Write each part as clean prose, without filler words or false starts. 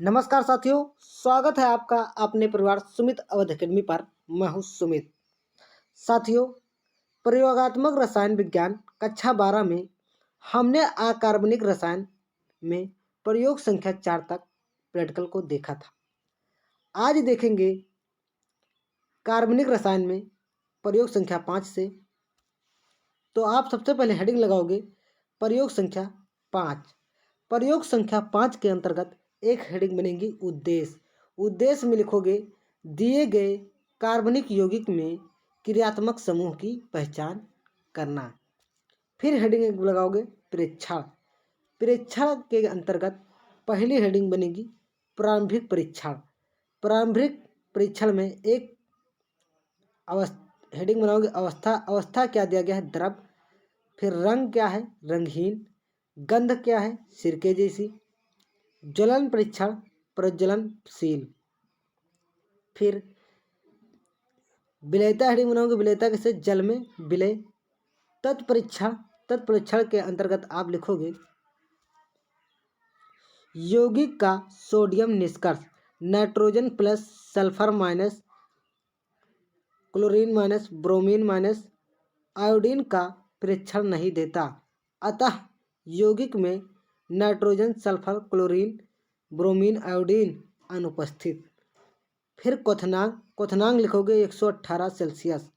नमस्कार साथियों, स्वागत है आपका अपने परिवार सुमित अवध अकेडमी पर। मैं हूं सुमित। साथियों, प्रयोगात्मक रसायन विज्ञान कक्षा 12 में हमने अकार्बनिक रसायन में प्रयोग संख्या 4 तक प्रैक्टिकल को देखा था। आज देखेंगे कार्बनिक रसायन में प्रयोग संख्या 5 से। तो आप सबसे पहले हेडिंग लगाओगे प्रयोग संख्या 5। प्रयोग संख्या 5 के अंतर्गत एक हेडिंग बनेगी उद्देश्य। उद्देश्य में लिखोगे दिए गए कार्बनिक यौगिक में क्रियात्मक समूह की पहचान करना। फिर हेडिंग लगाओगे परीक्षण। परीक्षण के अंतर्गत पहली हेडिंग बनेगी प्रारंभिक परीक्षण। प्रारंभिक परीक्षण में एक हेडिंग बनाओगे अवस्था। अवस्था क्या दिया गया है? द्रव। फिर रंग क्या है? रंगहीन। गंध क्या है? सिरके जैसी। ज्वलन परीक्षण प्रज्वलनशील। फिर विलेयता हेडिंग बनाओगे विलेयता कैसे? जल में विलय। तत्परीक्षण। तत्परीक्षण के अंतर्गत आप लिखोगे यौगिक का सोडियम निष्कर्ष nitrogen plus sulphur minus chlorine minus bromine minus iodine का परीक्षण नहीं देता, अतः यौगिक में nitrogen sulphur chlorine bromine iodine अनुपस्थित। फिर क्वथनांक। क्वथनांक लिखोगे 118 सेल्सियस।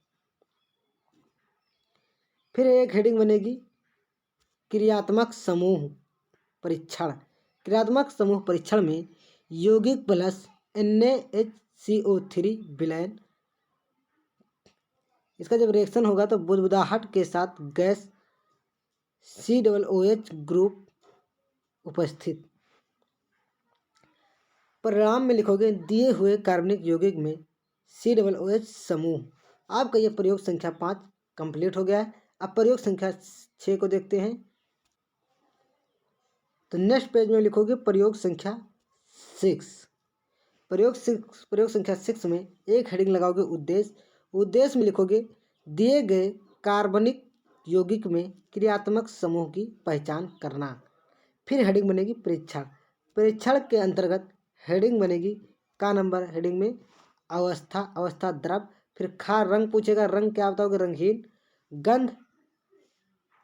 फिर एक हेडिंग बनेगी क्रियात्मक समूह परीक्षण। क्रियात्मक समूह परीक्षण में यौगिक प्लस NaHCO3 विलयन। इसका जब रिएक्शन होगा तो बुदबुदाहट के साथ गैस COOH ग्रुप उपस्थित। परिणाम में लिखोगे दिए हुए कार्बनिक यौगिक में COOH समूह। आपका यह प्रयोग संख्या 5 कंप्लीट हो गया है। अब प्रयोग संख्या 6 को देखते हैं। तो नेक्स्ट पेज में लिखोगे प्रयोग संख्या 6। प्रयोग संख्या 6 में एक हेडिंग लगाओगे उद्देश्य। उद्देश्य में लिखोगे दिए गए कार्बनिक यौगिक में क्रियात्मक समूह की पहचान करना। फिर हेडिंग बनेगी परीक्षण। परीक्षण के अंतर्गत हेडिंग बनेगी का नंबर हेडिंग में अवस्था। अवस्था द्रव। फिर खा रंग पूछेगा, रंग क्या बताओगे? रंगहीन। गंध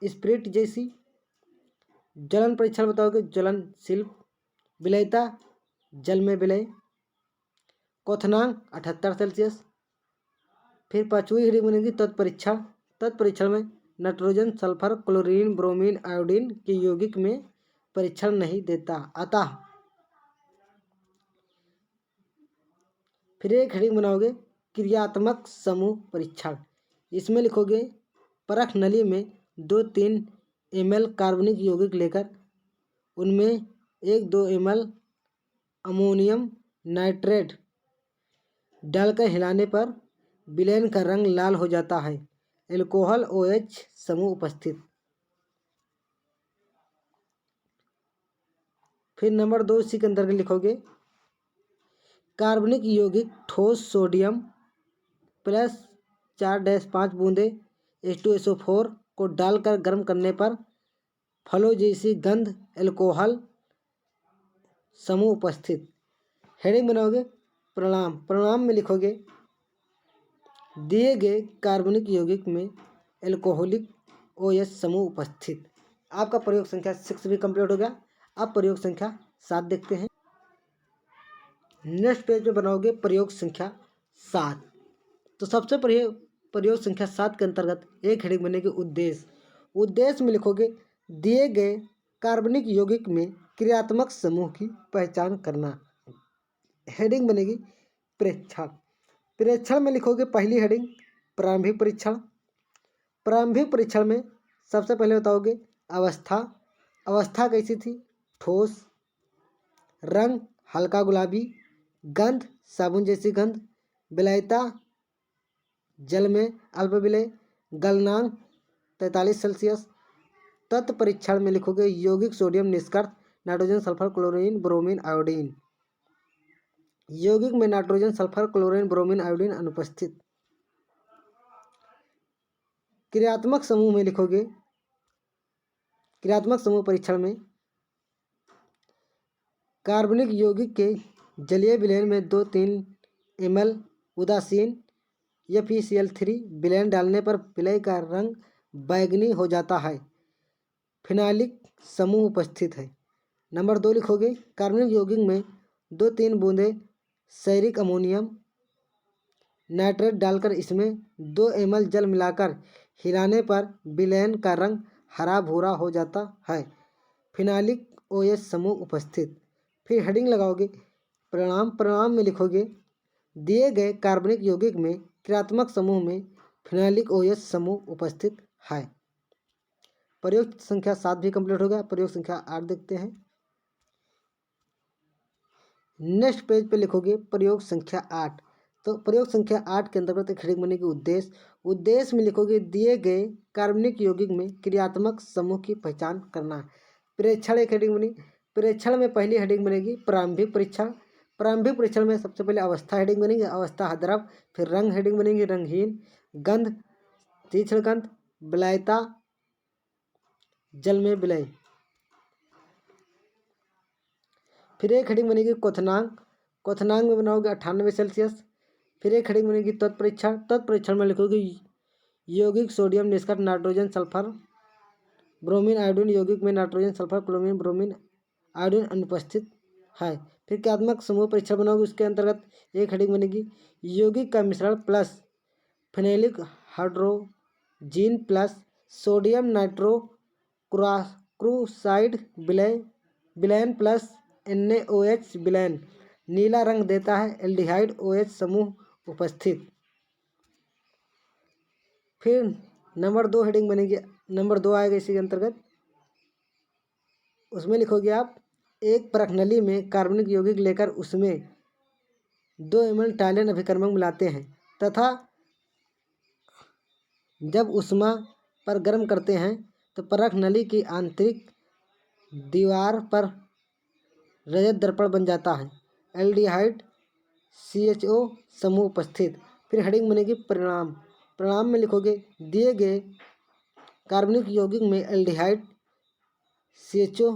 स्प्रिट जैसी। ज्वलन परीक्षण बताओगे ज्वलनशील। विलेयता जल में विलय। क्वथनांक 78 सेल्सियस। फिर पांचवी हेडिंग बनेगी तत्परीक्षण। तत्परीक्षण में nitrogen sulphur chlorine bromine iodine के यौगिक में परीक्षण नहीं देता, अतः। फिर एक हेडिंग बनाओगे क्रियात्मक समूह परीक्षण। इसमें लिखोगे परख नली में 2-3 ml कार्बनिक यौगिक लेकर उनमें 1-2 ml अमोनियम नाइट्रेट डालकर हिलाने पर विलयन का रंग लाल हो जाता है। एल्कोहल OH समूह उपस्थित। फिर नंबर 2 इसी के अंतर्गत लिखोगे कार्बनिक यौगिक ठोस सोडियम प्लस 4-5 बूंदे H2SO4 को डालकर गर्म करने पर फलों जैसी गंध एल्कोहल समूह उपस्थित। हेडिंग बनाओगे परिणाम। परिणाम में लिखोगे दिए गए कार्बनिक यौगिक में एल्कोहलिक OH समूह उपस्थित। आपका प्रयोग संख्या 6 भी कंप्लीट हो गया। अब प्रयोग संख्या 7 देखते हैं। नेक्स्ट पेज में बनाओगे प्रयोग संख्या 7। तो सबसे पहले प्रयोग संख्या 7 के अंतर्गत एक हेडिंग बनेगी उद्देश्य। उद्देश्य में लिखोगे दिए गए कार्बनिक यौगिक में क्रियात्मक समूह की पहचान करना। हेडिंग बनेगी परीक्षण। परीक्षण में लिखोगे पहली हेडिंग प्रारंभिक परीक्षण। प्रारंभिक परीक्षण में सबसे पहले बताओगे अवस्था। अवस्था कैसी थी? ठोस। रंग हल्का गुलाबी। गंध साबुन जैसी गंध। विलेयता जल में अल्प विलय। गलनांक 43 सेल्सियस। तत्व परीक्षण में लिखोगे यौगिक सोडियम निष्कर्ष nitrogen sulphur chlorine bromine iodine. यौगिक में nitrogen sulphur chlorine bromine iodine अनुपस्थित। क्रियात्मक समूह में लिखोगे क्रियात्मक समूह परीक्षण में कार्बनिक यौगिक के जलीय विलयन में 2-3 ml उदासीन FeCl3 विलयन डालने पर विलय का रंग बैंगनी हो जाता है। फिनाइलिक समूह उपस्थित है। नंबर 2 लिखोगे, कार्बनिक यौगिक में 2-3 बूंदे सैरिक अमोनियम नाइट्रेट डालकर इसमें 2 ml जल मिलाकर हिलाने पर विलयन का रंग हरा भूरा हो जाता है। फिनाइलिक OH समूह उपस्थित। फिर हेडिंग लगाओगे परिणाम। परिणाम में लिखोगे दिए गए कार्बनिक यौगिक में क्रियात्मक समूह में फिनाइलिक OH समूह उपस्थित है। प्रयोग संख्या 7 भी कंप्लीट हो गया। प्रयोग संख्या 8 देखते हैं। नेक्स्ट पेज पे लिखोगे प्रयोग संख्या 8। तो प्रयोग संख्या 8 के अंतर्गत एक हेडिंग बनेगी उद्देश्य। उद्देश्य में लिखोगे दिए गए कार्बनिक यौगिक में क्रियात्मक समूह की पहचान करना। प्रेक्षण एक हेडिंग बनी। प्रेक्षण में पहली हेडिंग बनेगी प्रारंभिक परीक्षण। प्रारंभिक परीक्षण में सबसे पहले अवस्था हेडिंग बनेगी, अवस्था द्रव। फिर रंग हेडिंग बनेगी रंगहीन, गंध तीक्ष्ण गंध, विलयता जल में विलय। फिर एक हेडिंग बनेगी क्वथनांक। क्वथनांक में बनाओगे 98 सेल्सियस। फिर एक हेडिंग बनेगी तत्परीक्षण। तत्परीक्षण में लिखोगे यौगिक सोडियम निष्कर्ष नाइट्रोजन सल्फर ब्रोमीन आयोडीन। यौगिक में nitrogen sulphur chlorine bromine iodine अनुपस्थित है। फिर क्रियात्मक समूह परीक्षण बनाओगे, उसके अंतर्गत एक हेडिंग बनेगी यौगिक का मिश्रण plus phenylic hydrazine plus sodium nitro chloride विलयन प्लस NaOH विलयन नीला रंग देता है। एल्डिहाइड OH समूह उपस्थित। फिर नंबर 2 हेडिंग बनेगी, नंबर 2 आएगा इसी के अंतर्गत। उसमें लिखोगे आप एक परख नली में कार्बनिक यौगिक लेकर उसमें 2 ml टाइलेन अभिकर्मक मिलाते हैं तथा जब उष्मा पर गर्म करते हैं तो परख नली की आंतरिक दीवार पर रजत दर्पण बन जाता है। एल्डिहाइड CHO समूह उपस्थित। फिर हेडिंग बनेगी परिणाम। परिणाम में लिखोगे दिए गए कार्बनिक यौगिक में एल्डिहाइड CHO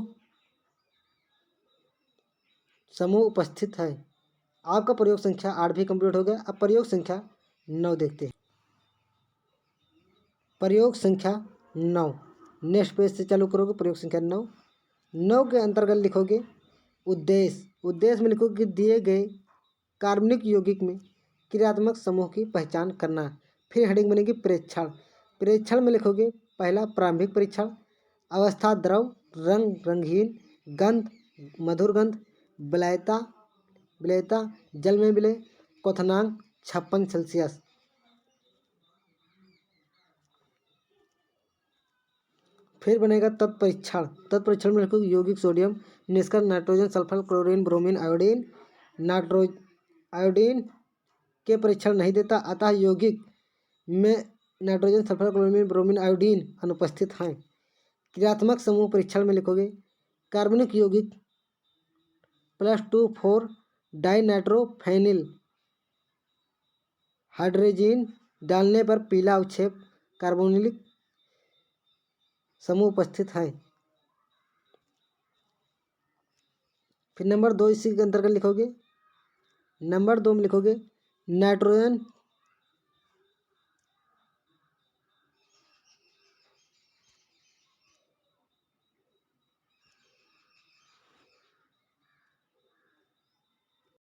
समूह उपस्थित है। आपका प्रयोग संख्या 8 भी कंप्लीट हो गया। अब प्रयोग संख्या 9 देखते हैं। प्रयोग संख्या 9 नेक्स्ट पेज से चालू करोगे। प्रयोग संख्या 9 के अंतर्गत लिखोगे उद्देश्य। उद्देश्य में लिखोगे कि दिए गए कार्बनिक यौगिक में क्रियात्मक समूह की पहचान करना। फिर हेडिंग बनेगी प्रेक्षण। प्रेक्षण में लिखोगे पहला प्रारंभिक परीक्षण, अवस्था द्रव, रंग रंगहीन, गंध मधुर गंध, विलयता जल में विलय, क्वथनांक 56 सेल्सियस। फिर बनेगा तत्परीक्षण। तत्परीक्षण में लिखोगे यौगिक सोडियम निष्कर्ष nitrogen sulphur chlorine bromine iodine. Iodine के परीक्षण नहीं देता, अतः यौगिक में nitrogen sulphur chlorine bromine iodine अनुपस्थित हैं। क्रियात्मक समूह परीक्षण में लिखोगे कार्बनिक यौगिक +2,4 डाइनाइट्रोफेनिल हाइड्रोजीन डालने पर पीला अवक्षेप कार्बोनिलिक समूह उपस्थित है। फिर नंबर 2 इसी के अंतर्गत लिखोगे। नंबर 2 में लिखोगे नाइट्रोजन